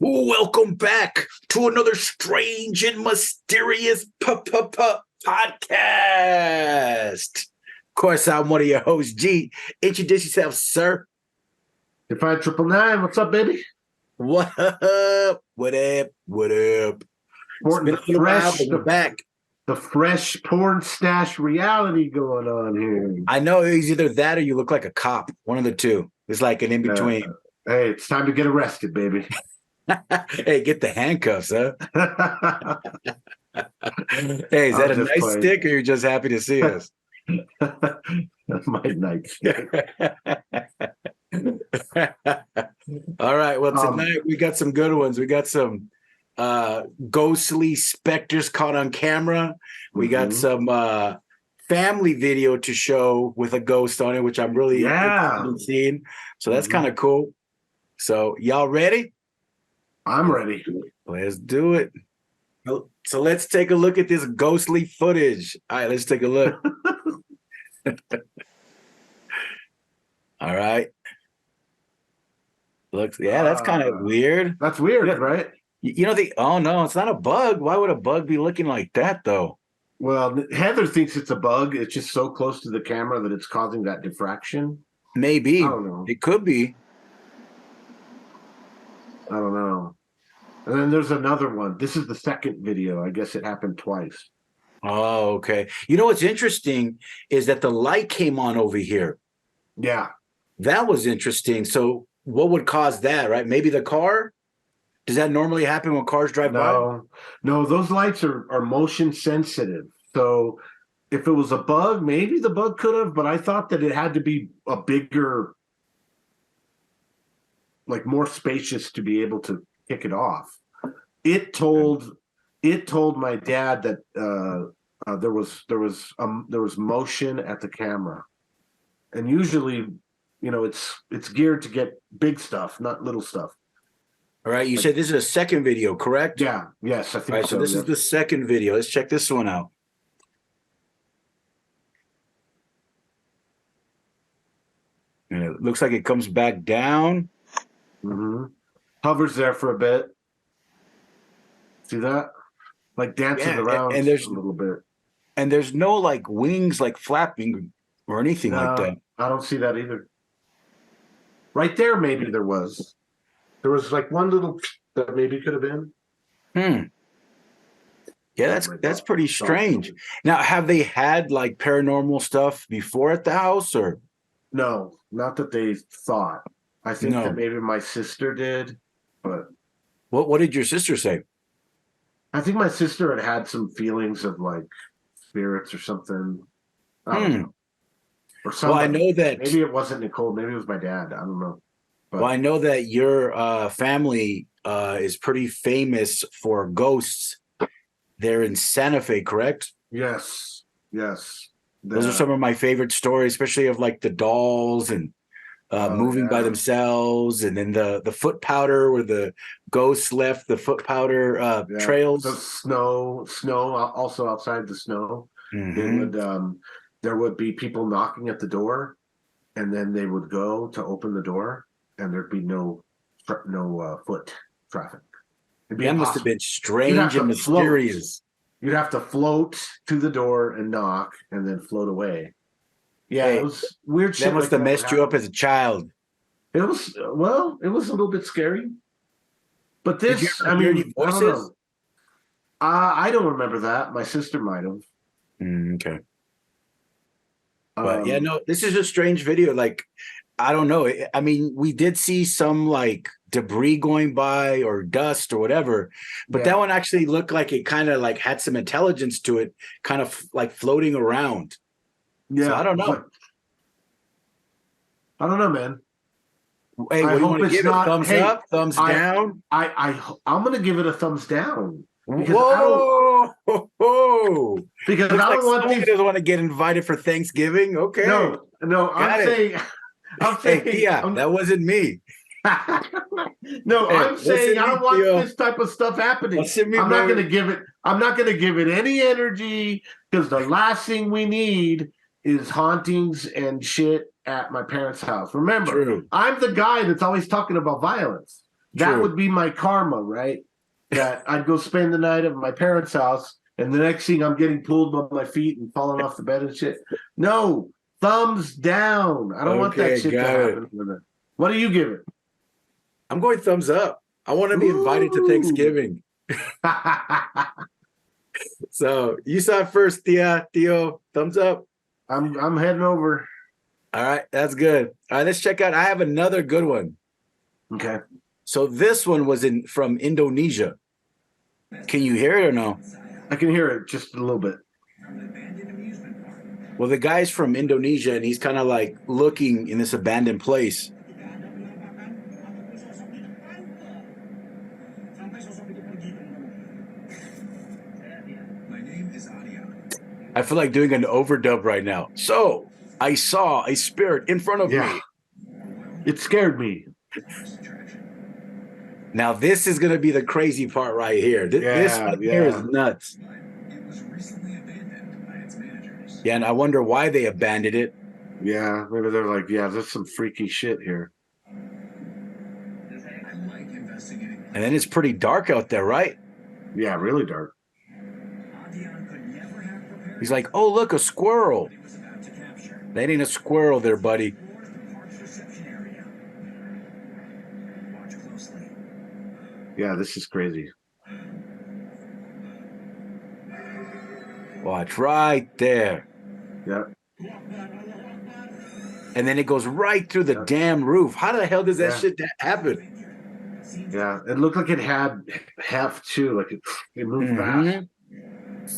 Welcome back to another strange and mysterious podcast. Of course, I'm one of your hosts, G. Introduce yourself, sir. Define 999. What's up, baby? What up? What up? What up? Sporting It's been a little while, but we're back. The fresh porn stash reality going on here. I know it's either that or you look like a cop. One of the two. It's like an in-between. Hey, it's time to get arrested, baby. Hey, get the handcuffs, huh? Hey, is that a nice stick or you're just happy to see us? That's my nightstick. All right. Well, tonight we got some good ones. We got some ghostly specters caught on camera. We got some family video to show with a ghost on it, which I'm really interested in seeing. So that's kind of cool. So y'all ready? I'm ready. Let's do it. So let's take a look at this ghostly footage. All right, let's take a look. All right. Looks, that's kind of weird. That's weird, right? You know, oh no, it's not a bug. Why would a bug be looking like that, though? Well, Heather thinks it's a bug. It's just so close to the camera that it's causing that diffraction. Maybe. I don't know. It could be. I don't know. And then there's another one. This is the second video. I guess it happened twice. Oh, okay. You know what's interesting is that the light came on over here. Yeah. That was interesting. So what would cause that, right? Maybe the car? Does that normally happen when cars drive by? No, those lights are motion sensitive. So if it was a bug, maybe the bug could have, but I thought that it had to be a bigger, like more spacious to be able to kick it off. It told my dad that there was motion at the camera, and usually, you know, it's geared to get big stuff, not little stuff. All right, you said this is a second video, correct? Yeah, yes, I think so. All right, so this is the second video. Let's check this one out. And it looks like it comes back down. Hovers there for a bit. See that? Like dancing around and there's a little bit. And there's no like wings like flapping or anything like that. I don't see that either. Right there, maybe there was. There was like one little that maybe could have been. Yeah, that's pretty strange. Now, have they had like paranormal stuff before at the house, or? No, not that they thought. I think that maybe my sister did, but what did your sister say? I think my sister had some feelings of like spirits or something. I don't know. Or something. Well, I know that maybe it wasn't Nicole. Maybe it was my dad. I don't know. But, well, I know that your family is pretty famous for ghosts. They're in Santa Fe, correct? Yes. Those are some of my favorite stories, especially of like the dolls and moving by themselves, and then the foot powder where the ghosts left the foot powder trails. The snow also outside the snow. There would be people knocking at the door, and then they would go to open the door, and there'd be no foot traffic. That must have been strange and mysterious. You'd have to float to the door and knock, and then float away. Yeah, it was weird shit. That must have messed you up as a child. It was a little bit scary. But this, I mean, voices? I don't remember that. My sister might have. Okay. But this is a strange video. Like, I don't know. I mean, we did see some like debris going by or dust or whatever, but that one actually looked like it kind of like had some intelligence to it, kind of like floating around. Yeah, so I don't know. I don't know, man. Hey, what do you want to give it? Thumbs up? Thumbs down? I'm going to give it a thumbs down. Whoa! Because I don't want these. Doesn't want to get invited for Thanksgiving. Okay. No. I'm saying. Hey, that wasn't me. I'm saying I don't want this type of stuff happening. I'm not going to give it any energy, because the last thing we need is hauntings and shit at my parents' house. Remember, I'm the guy that's always talking about violence. That True. would be my karma, right? That I'd go spend the night at my parents' house, and the next thing I'm getting pulled by my feet and falling off the bed and shit. No, thumbs down. I don't want that Okay, shit to got it. happen. What do you give it? I'm going thumbs up. I want to be invited to Ooh. Thanksgiving. So you saw it first, Theo. Thumbs up. I'm heading over. All right, that's good. All right, let's check out. I have another good one. Okay. So this one was from Indonesia. Can you hear it or no? I can hear it just a little bit. Well, the guy's from Indonesia, and he's kind of like looking in this abandoned place. I feel like doing an overdub right now. So I saw a spirit in front of me. It scared me. Now this is going to be the crazy part right here. This right here is nuts. Yeah, and I wonder why they abandoned it. Yeah, maybe they're like, yeah, there's some freaky shit here. And then it's pretty dark out there, right? Yeah, really dark. He's like, oh, look, a squirrel. That ain't a squirrel there, buddy. Yeah, this is crazy. Watch right there. Yeah. And then it goes right through the damn roof. How the hell does that shit happen? Yeah, it looked like it had heft too, like it moved fast.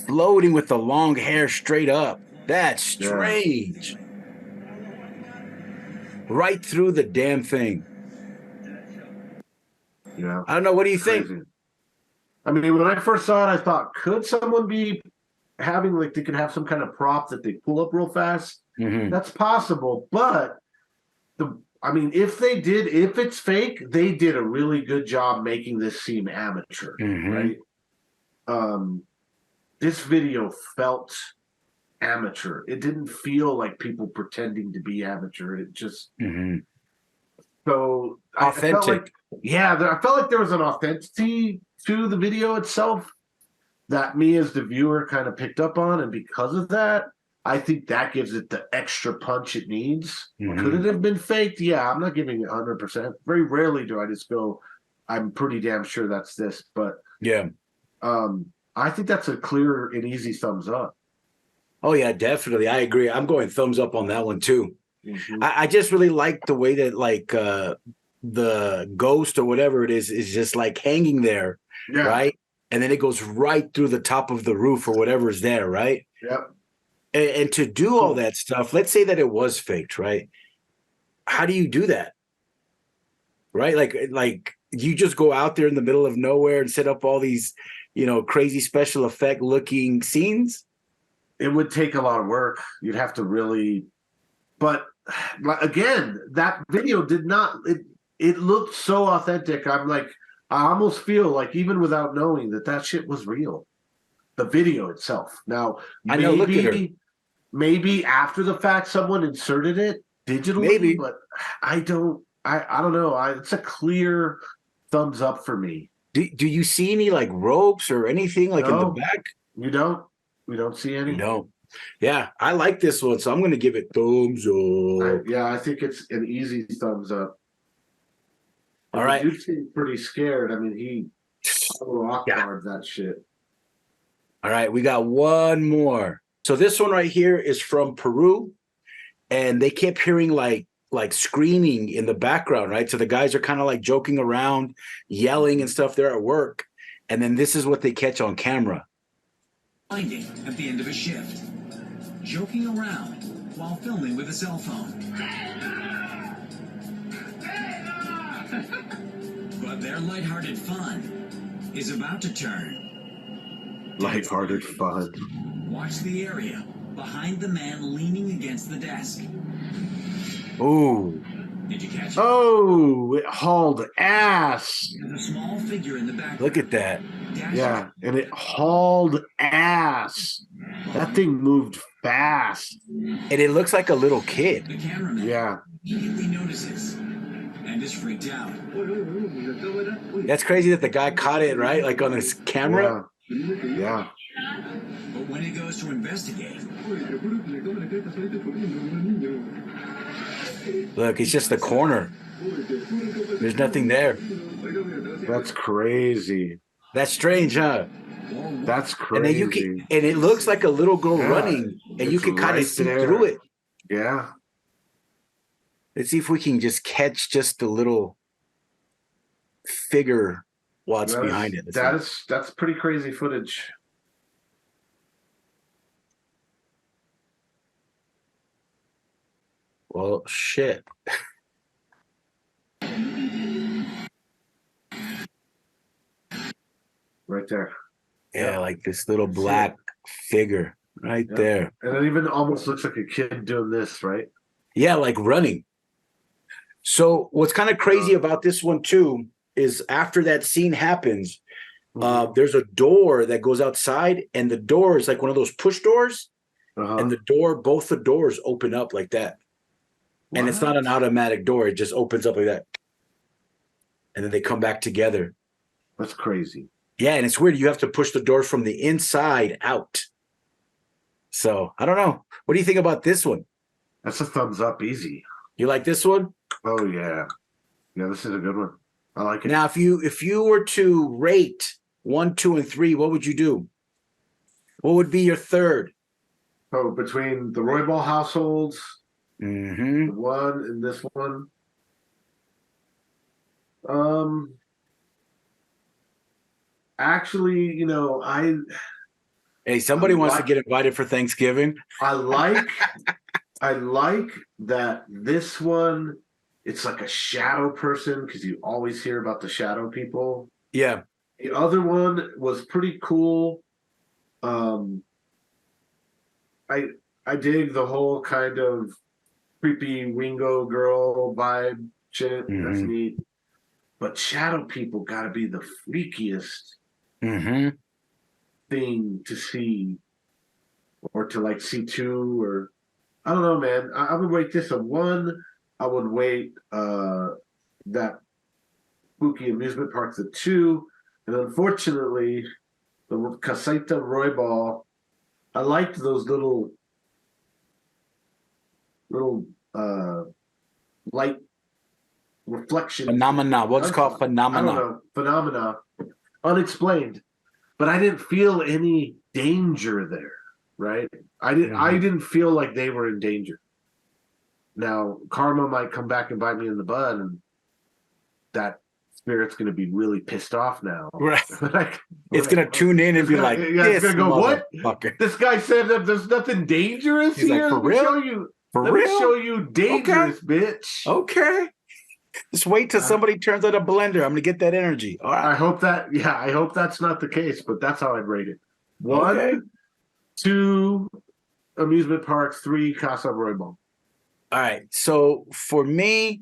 Floating with the long hair straight up. That's strange. Right through the damn thing. Yeah. I don't know. What do you think? I mean, when I first saw it, I thought, could someone be having, like, they could have some kind of prop that they pull up real fast? That's possible. But I mean, if it's fake, they did a really good job making this seem amateur, right? This video felt amateur. It didn't feel like people pretending to be amateur. It just so authentic. I felt like there was an authenticity to the video itself that me as the viewer kind of picked up on, and because of that, I think that gives it the extra punch it needs. Could it have been faked? Yeah, I'm not giving it 100%. Very rarely do I just go, I'm pretty damn sure that's this. But yeah, I think that's a clear and easy thumbs up. Oh yeah, definitely. I agree. I'm going thumbs up on that one too. I just really like the way that like the ghost or whatever it is just like hanging there, right? And then it goes right through the top of the roof or whatever is there, right? Yep. And to do all that stuff, let's say that it was faked, right? How do you do that? Right? Like you just go out there in the middle of nowhere and set up all these, crazy special effect looking scenes? It would take a lot of work. You'd have to really, but again, that video did not, it looked so authentic. I'm like, I almost feel like even without knowing that shit was real. The video itself. Now, maybe after the fact, someone inserted it digitally, but I don't know. It's a clear thumbs up for me. Do you see any like ropes or anything like in the back? You don't. We don't see any. No. Yeah, I like this one, so I'm going to give it thumbs up. I think it's an easy thumbs up. All right. You seem pretty scared. I mean, he rock hard that shit. All right, we got one more. So this one right here is from Peru, and they kept hearing like screaming in the background, right? So the guys are kind of like joking around, yelling and stuff. They're at work, and then this is what they catch on camera. Finding at the end of a shift, joking around while filming with a cell phone. But their lighthearted fun is about to turn. Lighthearted fun. Watch the area behind the man leaning against the desk. Ooh. Did you catch it? Oh, it hauled ass. There's a small figure in the back. Look at that. Yeah, and it hauled ass. That thing moved fast. And it looks like a little kid. The cameraman immediately notices. and is freaked out. That's crazy that the guy caught it, right? Like on his camera. Yeah. But when he goes to investigate, Look, it's just the corner. There's nothing there. That's crazy. That's strange, huh? That's And then crazy. and it looks like a little girl running, and you it's can kind of right see there. through it. Yeah. Let's see if we can just catch just the little figure what's behind it. That's pretty crazy footage. Well, shit. Right there. Yeah, like this little black figure right there. And it even almost looks like a kid doing this, right? Yeah, like running. So what's kind of crazy about this one too is after that scene happens, there's a door that goes outside, and the door is like one of those push doors, and both the doors open up like that. What? And it's not an automatic door; it just opens up like that, and then they come back together. That's crazy. Yeah, and it's weird. You have to push the door from the inside out. So I don't know. What do you think about this one? That's a thumbs up, easy. You like this one? Oh yeah, yeah. This is a good one. I like it. Now, if you were to rate 1, 2, and 3, what would you do? What would be your third? Oh, between the Roybal households, the one and this one. Actually, Hey, somebody wants to get invited for Thanksgiving. I like that this one, it's like a shadow person, because you always hear about the shadow people. Yeah. The other one was pretty cool. I dig the whole kind of creepy Ringo girl vibe shit. That's neat. But shadow people gotta be the freakiest thing to see, or to like see too, or I don't know, man. I would rate this a 1. I would rate that spooky amusement park a 2, and unfortunately, the Caseta Roybal. I liked those little light reflection phenomena. What's called phenomena? I don't know. Phenomena, unexplained, but I didn't feel any danger there. Right? I didn't feel like they were in danger. Now, karma might come back and bite me in the butt, and that spirit's going to be really pissed off now. Right. It's going to tune in and be like, it's going to go, what? This guy said that there's nothing dangerous here? Like, for real? Let me show you dangerous, bitch. Okay. Just wait till somebody turns out a blender. I'm going to get that energy. All right. I hope that's not the case, but that's how I'd rate it. 1, 2 amusement parks, 3 Casa Roybal. All right. So for me,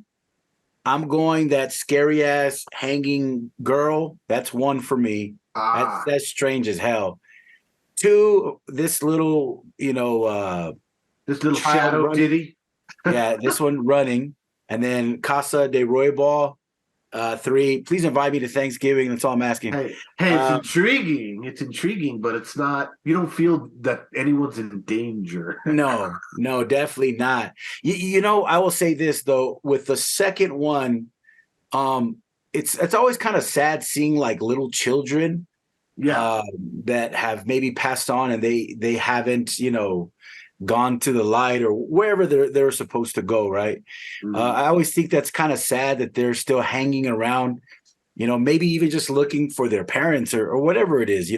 I'm going that scary ass hanging girl. That's 1 for me. That's strange as hell. 2, this little, this little shadow running. ditty. Yeah, this one running. And then Casa de Roybal, 3. Please invite me to Thanksgiving. That's all I'm asking. Hey, it's intriguing. It's intriguing, but it's not. You don't feel that anyone's in danger. No, definitely not. I will say this though. With the second one, it's always kind of sad seeing like little children, that have maybe passed on and they haven't, gone to the light or wherever they're supposed to go, right? I always think that's kind of sad that they're still hanging around, maybe even just looking for their parents or whatever it is,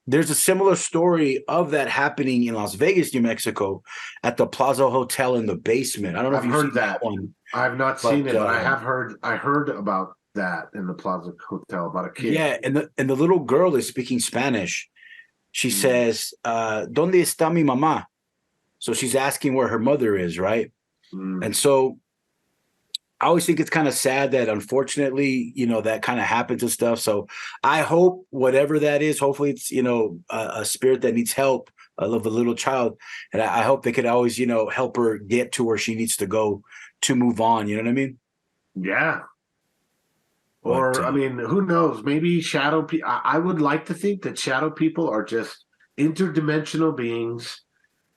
There's a similar story of that happening in Las Vegas, New Mexico, at the Plaza Hotel in the basement. I don't know if you've heard that one. I've not seen it, but I have heard. I heard about that in the Plaza Hotel about a kid. Yeah, and the little girl is speaking Spanish. She says, "¿Dónde está mi mamá?" So she's asking where her mother is, right? And so I always think it's kind of sad that unfortunately, that kind of happens and stuff. So I hope whatever that is, hopefully it's, a spirit that needs help, of a little child, and I hope they could always, help her get to where she needs to go to move on. You know what I mean? Yeah. Or, But, I mean, who knows? Maybe shadow people. I would like to think that shadow people are just interdimensional beings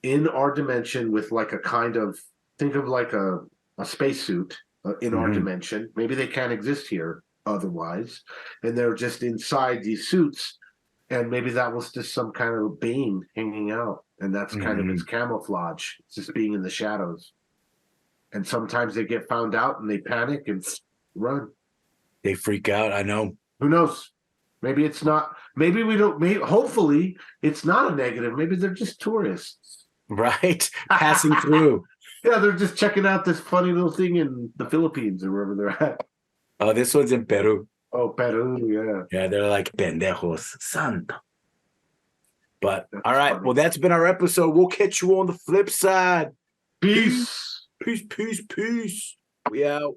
in our dimension with like a kind of, think of like a spacesuit in our dimension. Maybe they can't exist here otherwise. And they're just inside these suits. And maybe that was just some kind of being hanging out. And that's kind of its camouflage. It's just being in the shadows. And sometimes they get found out and they panic and run. they freak out. I know. Who knows? Maybe it's not. Maybe we don't. Maybe, hopefully, it's not a negative. Maybe they're just tourists. Right? Passing through. Yeah, they're just checking out this funny little thing in the Philippines or wherever they're at. Oh, this one's in Peru. Oh, Peru, yeah. Yeah, they're like pendejos. Santo. But That's all right. funny. Well, that's been our episode. We'll catch you on the flip side. Peace. Peace. We out.